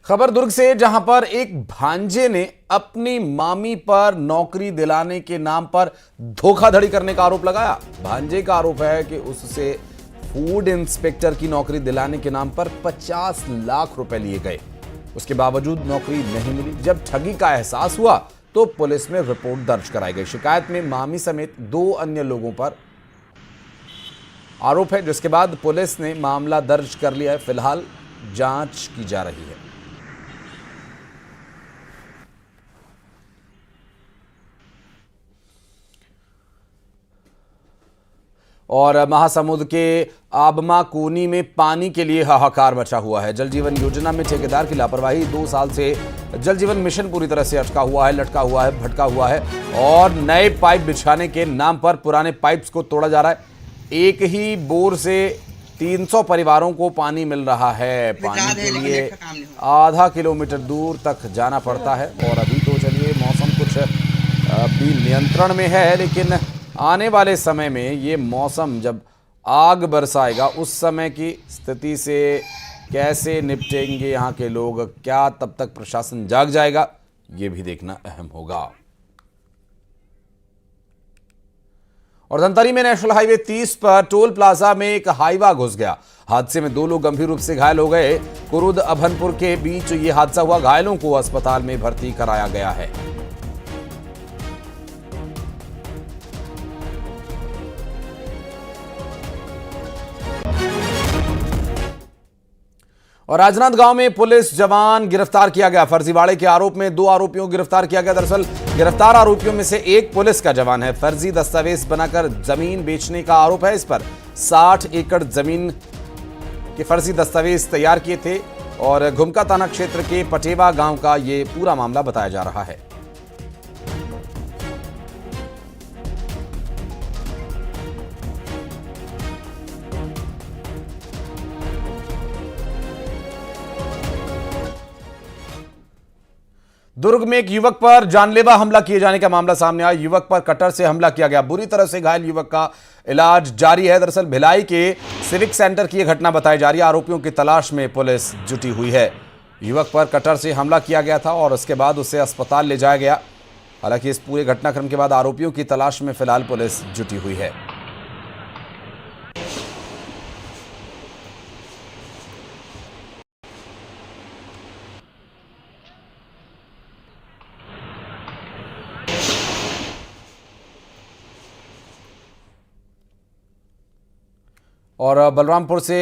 खबर दुर्ग से, जहां पर एक भांजे ने अपनी मामी पर नौकरी दिलाने के नाम पर धोखाधड़ी करने का आरोप लगाया। भांजे का आरोप है कि उससे फूड इंस्पेक्टर की नौकरी दिलाने के नाम पर 50 लाख रुपए लिए गए। उसके बावजूद नौकरी नहीं मिली। जब ठगी का एहसास हुआ तो पुलिस में रिपोर्ट दर्ज कराई गई। शिकायत में मामी समेत 2 अन्य लोगों पर आरोप है, जिसके बाद पुलिस ने मामला दर्ज कर लिया है। फिलहाल जांच की जा रही है। और महासमुंद के आबमा कोनी में पानी के लिए हाहाकार मचा हुआ है। जल जीवन योजना में ठेकेदार की लापरवाही। 2 साल से जल जीवन मिशन पूरी तरह से अटका हुआ है, लटका हुआ है, भटका हुआ है और नए पाइप बिछाने के नाम पर पुराने पाइप्स को तोड़ा जा रहा है। एक ही बोर से 300 परिवारों को पानी मिल रहा है। पानी के लिए आधा किलोमीटर दूर तक जाना पड़ता है। और अभी तो चलिए मौसम कुछ अभी नियंत्रण में है, लेकिन आने वाले समय में ये मौसम जब आग बरसाएगा उस समय की स्थिति से कैसे निपटेंगे यहाँ के लोग, क्या तब तक प्रशासन जाग जाएगा, ये भी देखना अहम होगा। और धनतरी में नेशनल हाईवे 30 पर टोल प्लाजा में एक हाईवा घुस गया। हादसे में 2 लोग गंभीर रूप से घायल हो गए। कुरुद अभनपुर के बीच ये हादसा हुआ। घायलों को अस्पताल में भर्ती कराया गया है। और राजनांदगांव में पुलिस जवान गिरफ्तार किया गया। फर्जीवाड़े के आरोप में 2 आरोपियों को गिरफ्तार किया गया। दरअसल गिरफ्तार आरोपियों में से एक पुलिस का जवान है। फर्जी दस्तावेज बनाकर जमीन बेचने का आरोप है। इस पर 60 एकड़ जमीन के फर्जी दस्तावेज तैयार किए थे। और घुमका थाना क्षेत्र के पटेवा गांव का ये पूरा मामला बताया जा रहा है। दुर्ग में एक युवक पर जानलेवा हमला किए जाने का मामला सामने आया। युवक पर कटर से हमला किया गया। बुरी तरह से घायल युवक का इलाज जारी है। दरअसल भिलाई के सिविक सेंटर की यह घटना बताई जा रही है। आरोपियों की तलाश में पुलिस जुटी हुई है। युवक पर कटर से हमला किया गया था और उसके बाद उसे अस्पताल ले जाया गया। हालांकि इस पूरे घटनाक्रम के बाद आरोपियों की तलाश में फिलहाल पुलिस जुटी हुई है। और बलरामपुर से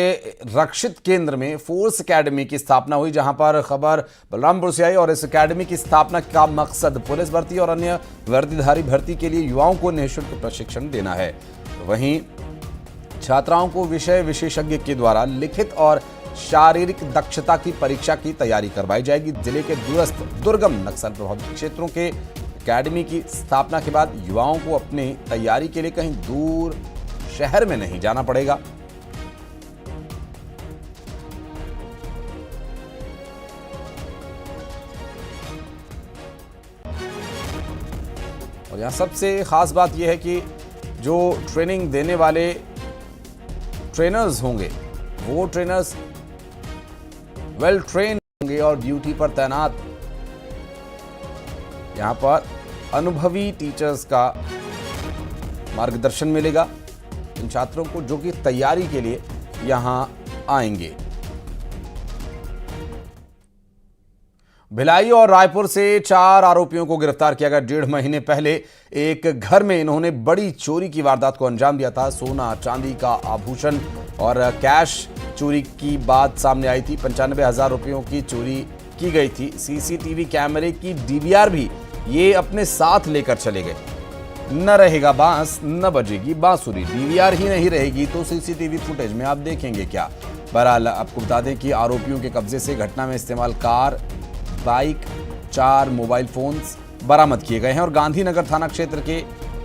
रक्षित केंद्र में फोर्स एकेडमी की स्थापना हुई, जहां पर खबर बलरामपुर से आई। और इस एकेडमी की स्थापना का मकसद पुलिस भर्ती और अन्य वर्दीधारी भर्ती के लिए युवाओं को निःशुल्क प्रशिक्षण देना है। वहीं छात्राओं को विषय विशेषज्ञ के द्वारा लिखित और शारीरिक दक्षता की परीक्षा की तैयारी करवाई जाएगी। जिले के दूरस्थ दुर्गम नक्सल प्रभावित क्षेत्रों के एकेडमी की स्थापना के बाद युवाओं को अपनी तैयारी के लिए कहीं दूर शहर में नहीं जाना पड़ेगा। और यहां सबसे खास बात यह है कि जो ट्रेनिंग देने वाले ट्रेनर्स होंगे वो ट्रेनर्स वेल ट्रेन होंगे और ड्यूटी पर तैनात यहां पर अनुभवी टीचर्स का मार्गदर्शन मिलेगा इन छात्रों को, जो कि तैयारी के लिए यहां आएंगे। भिलाई और रायपुर से 4 आरोपियों को गिरफ्तार किया गया। 1.5 महीने पहले एक घर में इन्होंने बड़ी चोरी की वारदात को अंजाम दिया था। सोना चांदी का आभूषण और कैश चोरी की बात सामने आई थी। 95,000 रुपयों की चोरी की गई थी। सीसीटीवी कैमरे की डीवीआर भी ये अपने साथ लेकर चले गए। न रहेगा बांस न बजेगी बांसुरी। डीवीआर ही नहीं रहेगी तो सीसीटीवी फुटेज में आप देखेंगे क्या। बहरहाल आपको बता दें कि आरोपियों के कब्जे से घटना में इस्तेमाल कार, बाइक, 4 मोबाइल फोन्स बरामद किए गए हैं। और गांधीनगर थाना क्षेत्र के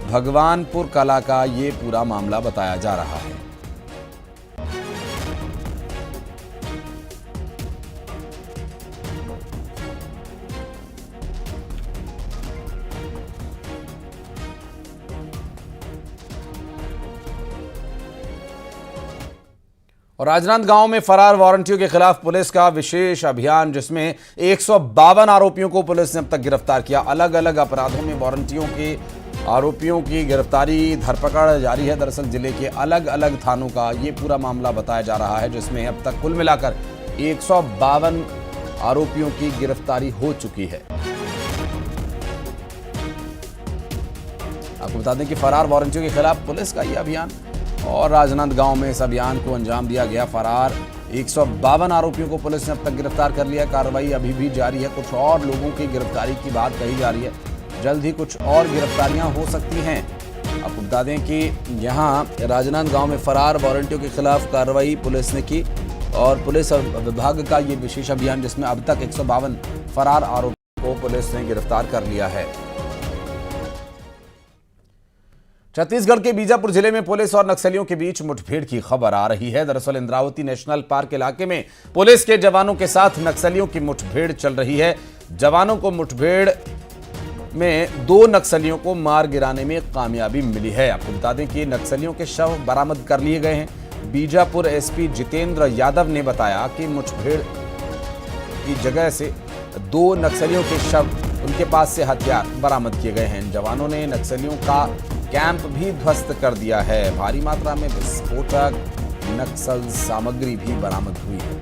भगवानपुर कला का ये पूरा मामला बताया जा रहा है। और राजनांदगांव में फरार वारंटियों के खिलाफ पुलिस का विशेष अभियान, जिसमें 152 आरोपियों को पुलिस ने अब तक गिरफ्तार किया। अलग अलग अपराधों में वारंटियों के आरोपियों की गिरफ्तारी धरपकड़ जारी है। दरअसल जिले के अलग अलग थानों का ये पूरा मामला बताया जा रहा है, जिसमें अब तक कुल मिलाकर 152 आरोपियों की गिरफ्तारी हो चुकी है। आपको बता दें कि फरार वारंटियों के खिलाफ पुलिस का यह अभियान और राजनांदगांव में इस अभियान को अंजाम दिया गया। फरार 152 आरोपियों को पुलिस ने अब तक गिरफ्तार कर लिया। कार्रवाई अभी भी जारी है। कुछ और लोगों की गिरफ्तारी की बात कही जा रही है। जल्द ही कुछ और गिरफ्तारियां हो सकती हैं। आपको बता दें कि यहां राजनांदगांव में फरार वारंटियों के खिलाफ कार्रवाई पुलिस ने की और पुलिस विभाग का ये विशेष अभियान, जिसमें अब तक 152 फरार आरोपियों को पुलिस ने गिरफ्तार कर लिया है। छत्तीसगढ़ के बीजापुर जिले में पुलिस और नक्सलियों के बीच मुठभेड़ की खबर आ रही है। दरअसल इंद्रावती नेशनल पार्क इलाके में पुलिस के जवानों के साथ नक्सलियों की मुठभेड़ चल रही है। जवानों को मुठभेड़ में 2 नक्सलियों को मार गिराने में कामयाबी मिली है। आपको बता दें कि नक्सलियों के शव बरामद कर लिए गए हैं। बीजापुर एसपी जितेंद्र यादव ने बताया कि मुठभेड़ की जगह से 2 नक्सलियों के शव, उनके पास से हथियार बरामद किए गए हैं। जवानों ने नक्सलियों का कैंप भी ध्वस्त कर दिया है। भारी मात्रा में विस्फोटक नक्सल सामग्री भी बरामद हुई है।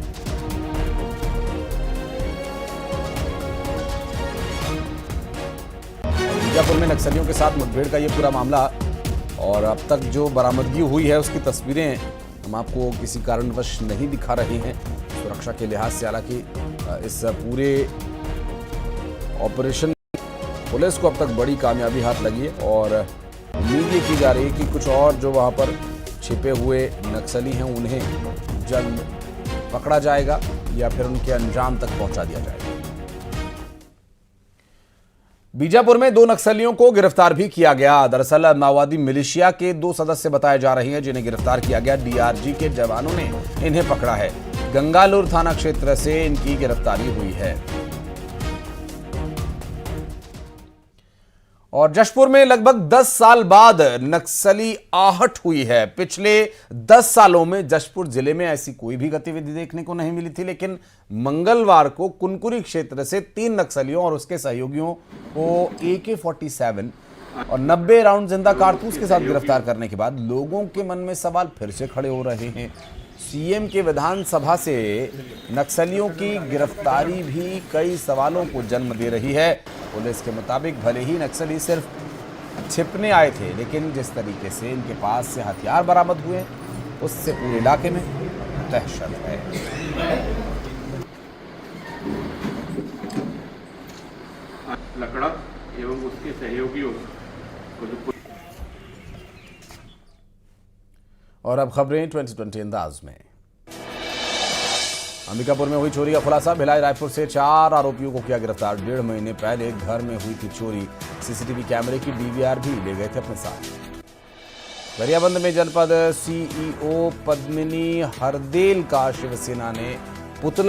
बीजापुर में नक्सलियों के साथ मुठभेड़ का ये पूरा मामला और अब तक जो बरामदगी हुई है उसकी तस्वीरें हम आपको किसी कारणवश नहीं दिखा रहे हैं, सुरक्षा के लिहाज से। हालांकि इस पूरे ऑपरेशन पुलिस को अब तक बड़ी कामयाबी हाथ लगी है और उम्मीद ये की जा रही है कि कुछ और जो वहां पर छिपे हुए नक्सली हैं उन्हें जल्द पकड़ा जाएगा या फिर उनके अंजाम तक पहुंचा दिया जाएगा। बीजापुर में 2 नक्सलियों को गिरफ्तार भी किया गया। दरअसल माओवादी मिलिशिया के 2 सदस्य बताए जा रहे हैं जिन्हें गिरफ्तार किया गया। डीआरजी के जवानों ने इन्हें पकड़ा है। गंगालूर थाना क्षेत्र से इनकी गिरफ्तारी हुई है। और जशपुर में लगभग 10 साल बाद नक्सली आहट हुई है। पिछले 10 सालों में जशपुर जिले में ऐसी कोई भी गतिविधि देखने को नहीं मिली थी, लेकिन मंगलवार को कुनकुरी क्षेत्र से 3 नक्सलियों और उसके सहयोगियों को AK-47 और 90 राउंड जिंदा कारतूस के साथ गिरफ्तार करने के बाद लोगों के मन में सवाल फिर से खड़े हो रहे हैं। सीएम के विधानसभा से नक्सलियों की गिरफ्तारी भी कई सवालों को जन्म दे रही है। पुलिस के मुताबिक भले ही नक्सली सिर्फ छिपने आए थे, लेकिन जिस तरीके से इनके पास से हथियार बरामद हुए उससे पूरे इलाके में दहशत है। लकड़ा एवं उसके सहयोगियों को। और अब खबरें 2020 अंदाज में। अंबिकापुर में हुई चोरी का खुलासा। भिलाई रायपुर से 4 आरोपियों को किया गिरफ्तार। 1.5 महीने पहले घर में हुई थी चोरी। सीसीटीवी कैमरे की डीवीआर भी ले गए थे अपने साथ। गरियाबंद में जनपद सीईओ पद्मिनी हरदेल का शिवसेना ने पुतला